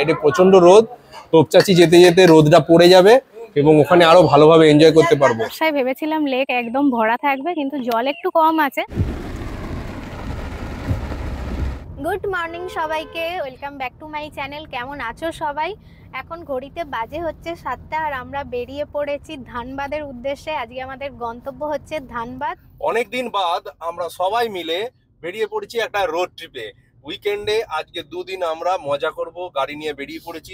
বাইরে প্রচন্ড রোদ। তোপচাচি যেতে যেতে রোদটা পড়ে যাবে এবং ওখানে আরো ভালোভাবে এনজয় করতে পারবো। ভেবেছিলাম লেক একদম ভরা থাকবে, কিন্তু জল একটু কম আছে। গুড মর্নিং সবাইকে, welcome back to my channel. কেমন আছো সবাই? এখন ঘড়িতে বাজে হচ্ছে 7টা আর আমরা বেরিয়ে পড়েছি ধানবাদের উদ্দেশ্যে। আজকে আমাদের গন্তব্য হচ্ছে ধানবাদ। অনেকদিন বাদ আমরা সবাই মিলে বেরিয়ে পড়েছি একটা রোড ট্রিপে। উইকেন্ডে আজকে দুদিন আমরা মজা করব, গাড়ি নিয়ে বেরিয়ে পড়েছি।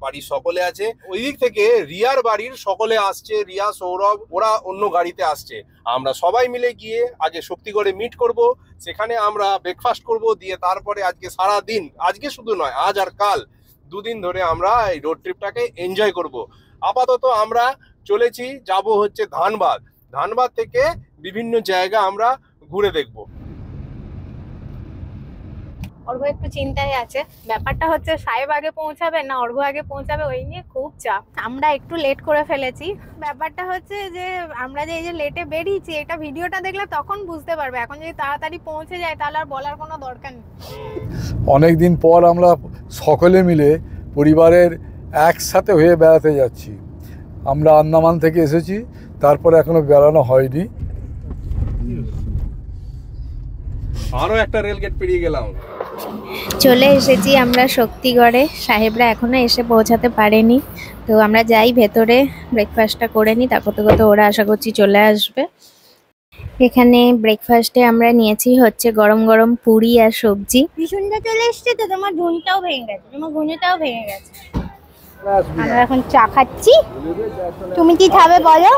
বাড়ির সকলে আছে, ওই দিক থেকে রিয়ার বাড়ির সকলে আসছে, রিয়া, সৌরভ, ওরা অন্য গাড়িতে আসছে। আমরা সবাই মিলে গিয়ে আজকে শক্তিগড়ে মিট করব, সেখানে আমরা ব্রেকফাস্ট করব, দিয়ে তারপরে আজকে সারা দিন, আজকে শুধু নয় আজ আর কাল দুদিন ধরে আমরা এই রোড ট্রিপটাকে এনজয় করব। আপাতত আমরা চলেছি, যাব হচ্ছে ধানবাদ। ধানবাদ থেকে বিভিন্ন জায়গা আমরা ঘুরে দেখব। অর্ঘ একটু চিন্তায় আছে, ব্যাপারটা হচ্ছে সাহেব আগে পৌঁছাবে না অর্ঘ আগে পৌঁছাবে, ওই নিয়ে খুব চাপ। আমরা একটু লেট করে ফেলেছি। ব্যাপারটা হচ্ছে যে আমরা যে এই যে লেটে বেরিয়েছি, এটা ভিডিওটা দেখলে তখন বুঝতে পারবে। এখন যদি তাড়াতাড়ি পৌঁছে যায় তাহলে আর বলার কোনো দরকার নেই। অনেকদিন পর আমরা সকলে মিলে পরিবারের একসাথে হয়ে বেড়াতে যাচ্ছি। আমরা আন্দামান থেকে এসেছি, তারপরে এখনো বেড়ানো হয়নি। আরো একটা রেলগেট পেরিয়ে গেলাম। চলে এসেছি আমরা শক্তিগড়ে। সাহেবরা এখনো এসে পৌঁছাতে পারেনি, তো আমরা যাই ভেতরে, ব্রেকফাস্টটা করে নিই, তারপর তো ওরা আশা করছি চলে আসবে। এখানে ব্রেকফাস্টে আমরা নিয়েছি হচ্ছে গরম গরম পুরি আর সবজি। ভীষণটা চলে এসছে তো, তোমার ঘুমটাও ভেঙে গেছে, তোমার ঘুমটাও ভেঙে গেছে। আমরা এখন চা খাচ্ছি। তুমি কি খাবে বলো?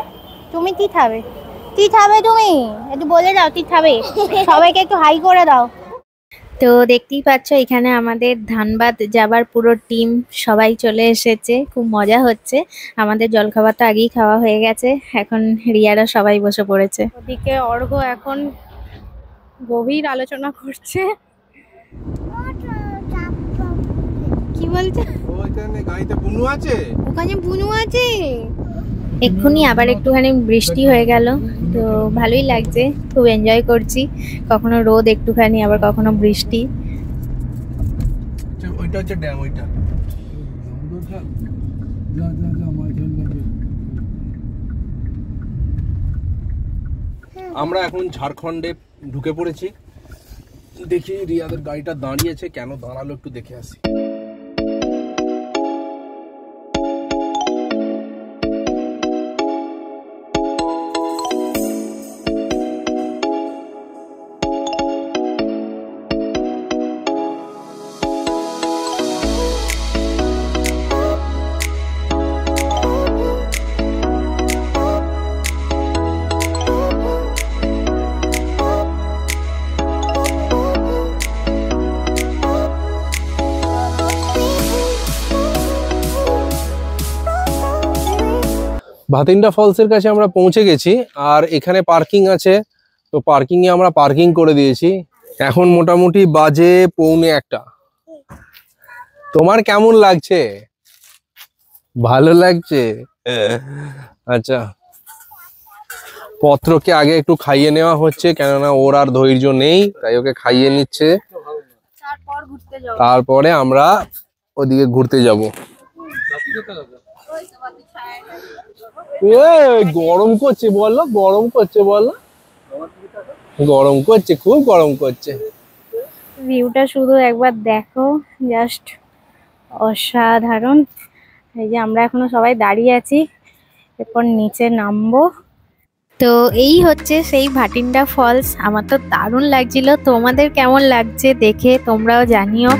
তুমি কি খাবে? কি খাবে তুমি? একটু বলে দাও কি খাবে, সবাইকে একটু হাই করে দাও। তো দেখতেই পাচ্ছ এখানে আমাদের ধানবাদ যাবার পুরো টিম সবাই চলে এসেছে, খুব মজা হচ্ছে। আমাদের জলখাবার তো আগেই খাওয়া হয়ে গেছে, এখন রিয়ারা সবাই বসে পড়েছে। ওদিকে অর্ঘ এখন গভীর আলোচনা করছে। কি বলছে? ওইখানে গাড়িতে বুনু আছে, ওখানে বুনু আছে। এক্ষুনি আবার একটুখানি বৃষ্টি হয়ে গেল, তো ভালোই লাগছে, খুব এনজয় করছি। কখনো রোদ একটুখানি, আবার কখনো বৃষ্টি। ওইটা হচ্ছে ড্যাম। ওইটা আমরা এখন ঝাড়খণ্ডে ঢুকে পড়েছি। দেখি রিয়াদের গাড়িটা দাঁড়িয়েছে, কেন দাঁড়ালো একটু দেখে আসি। ভাতিন্ডা ফলসের কাছে আমরা পৌঁছে গেছি, আর এখানে পার্কিং আছে, তো পার্কিং এ আমরা পার্কিং করে দিয়েছি। এখন মোটামুটি বাজে 1:45। তোমার কেমন লাগছে? ভালো লাগছে? আচ্ছা, পত্রকে আগে একটু খাইয়ে নেওয়া হচ্ছে, কেননা ওর আর ধৈর্য নেই, তাই ওকে খাইয়ে নিচ্ছে। তারপরে আমরা ওদিকে ঘুরতে যাব। গরম করছে বলো, গরম করছে বলো, গরম করছে, খুব গরম করছে। ভিউটা শুধু একবার দেখো, জাস্ট অসাধারণ। এই যে আমরা এখনো সবাই দাঁড়িয়ে আছি, এরপর নিচে নামবো। তো এই হচ্ছে সেই ভাটিন্ডা ফলস। আমার তো দারুণ লাগছিল, তোমাদের কেমন লাগছে দেখে তোমরাও জানিও।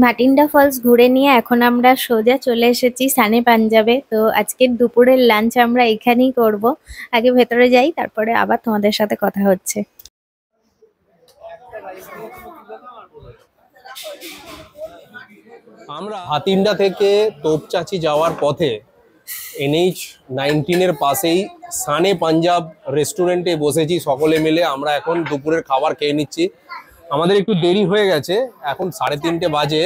ভাটিন্ডা ফলস ঘুরে নিয়ে এখন আমরা সোজা চলে এসেছি সানে পাঞ্জাবে। তো আজকের দুপুরের লাঞ্চ আমরা এখানেই করব। আগে ভেতরে যাই, তারপরে আবার তোমাদের সাথে কথা হচ্ছে। আমরা ভাতিন্ডা থেকে তোপচাচি যাওয়ার পথে NH-19 পাশেই সানে পাঞ্জাব রেস্টুরেন্টে বসেছি সকলে মিলে। আমরা এখন দুপুরের খাবার খেয়ে নিচ্ছি। আমাদের একটু দেরি হয়ে গেছে, এখন 3:30 বাজে,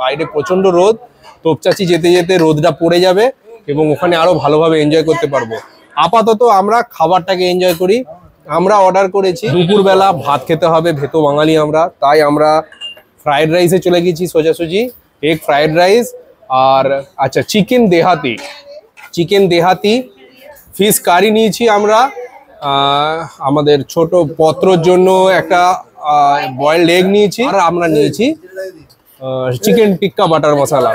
বাইরে প্রচন্ড রোদ। তোপচাচি যেতে যেতে রোদটা পড়ে যাবে এবং ওখানে আরো ভালোভাবে এনজয় করতে পারবো। আপাতত আমরা খাবারটাকে এনজয় করি। আমরা অর্ডার করেছি দুপুরবেলা ভাত খেতে হবে, ভেতো বাঙালি আমরা, তাই আমরা ফ্রাইড রাইসে চলে গেছি সোজাসুজি। এগ ফ্রাইড রাইস আর আচ্ছা চিকেন দেহাতি ফিশ কারি নিয়েছি আমরা। আমাদের ছোট পত্রর জন্য একটা বয়েলড এগ নিয়েছি, আর আমরা নিয়েছি চিকেন টিক্কা বাটার মশলা।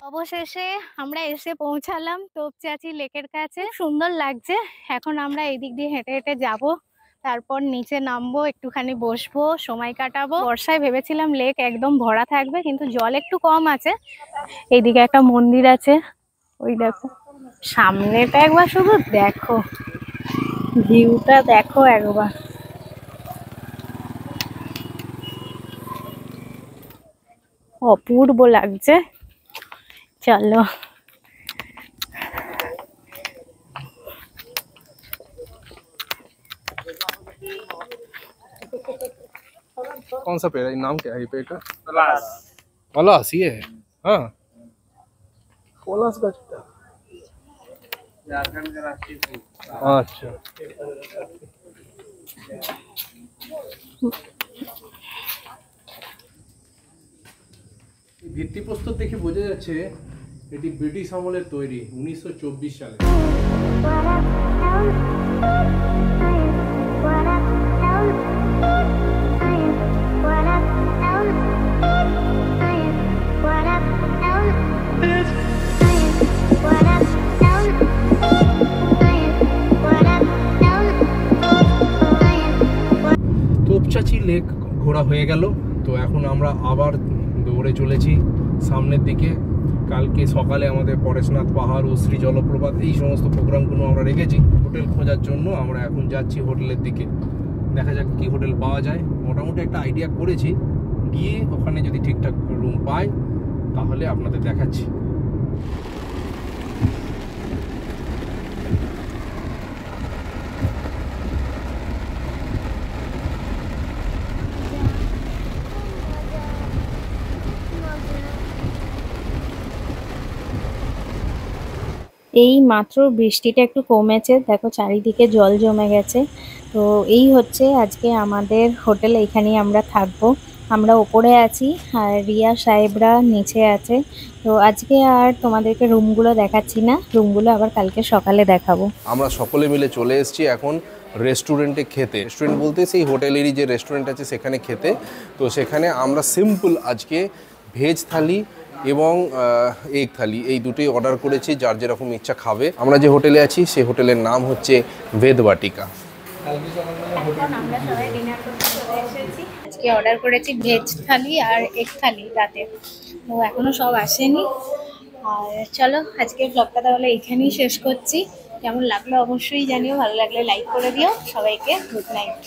অবশেষে আমরা এসে পৌঁছালাম তোপচাচি লেকের কাছে। সুন্দর লাগছে। এখন আমরা এই দিক দিয়ে হেঁটে হেঁটে যাব, তারপর নিচে নামবো, একটুখানি বসবো, সময় কাটাবো। বর্ষায় ভেবেছিলাম লেক একদম ভরা থাকবে, কিন্তু জল একটু কম আছে। এইদিকে একটা মন্দির আছে, ওই দেখো সামনেটা, একবার শুধু দেখো ভিউটা, দেখো একবার। অপূর্ব লাগছে। चलो कौन सा पेड़ है, नाम क्या है ये पेड़ का? पलास ये है। हाँ, पलास का झारखंड का राष्ट्रीय फूल। अच्छा, ভিত্তিপ্রস্তর দেখে বোঝা যাচ্ছে এটি ব্রিটিশ আমলের তৈরি, 1924 সালে। তোপচাচি লেক ঘোরা হয়ে গেল, তো এখন আমরা আবার দৌড়ে চলেছি সামনের দিকে। কালকে সকালে আমাদের পরেশনাথ পাহাড় ও শ্রী জলপ্রপাত এই সমস্ত প্রোগ্রামগুলো আমরা রেখেছি। হোটেল খোঁজার জন্য আমরা এখন যাচ্ছি হোটেলের দিকে। দেখা যাক কি হোটেল পাওয়া যায়। মোটামুটি একটা আইডিয়া করেছি, গিয়ে ওখানে যদি ঠিকঠাক রুম পাই তাহলে আপনাদের দেখাচ্ছি। এই মাত্র বৃষ্টিটা একটু কমেছে, দেখো চারিদিকে জল জমে গেছে। তো এই হচ্ছে আজকে আমাদের হোটেল, এখানেই আমরা থাকবো। আমরা ওপরে আছি আর রিয়া সাহেবরা নিচে আছে। তো আজকে আর তোমাদেরকে রুমগুলো দেখাচ্ছি না, রুমগুলো আবার কালকে সকালে দেখাবো। আমরা সকলে মিলে চলে এসেছি এখন রেস্টুরেন্টে খেতে। রেস্টুরেন্ট বলতে সেই হোটেলেরই যে রেস্টুরেন্ট আছে সেখানে খেতে। তো সেখানে আমরা সিম্পল আজকে ভেজ থালি এবং এগ থালি এই দুটোই অর্ডার করেছি, যার যেরকম ইচ্ছা খাবে। আমরা যে হোটেলে আছি সেই হোটেলের নাম হচ্ছে বেদবাটিকা। আজকে অর্ডার করেছি ভেজ থালি আর এগ থালি রাতে, তো এখনো সব আসেনি। আর চলো আজকে ব্লগটা তাহলে এখানেই শেষ করছি। কেমন লাগলো অবশ্যই জানিও, ভালো লাগলে লাইক করে দিও। সবাইকে গুড নাইট।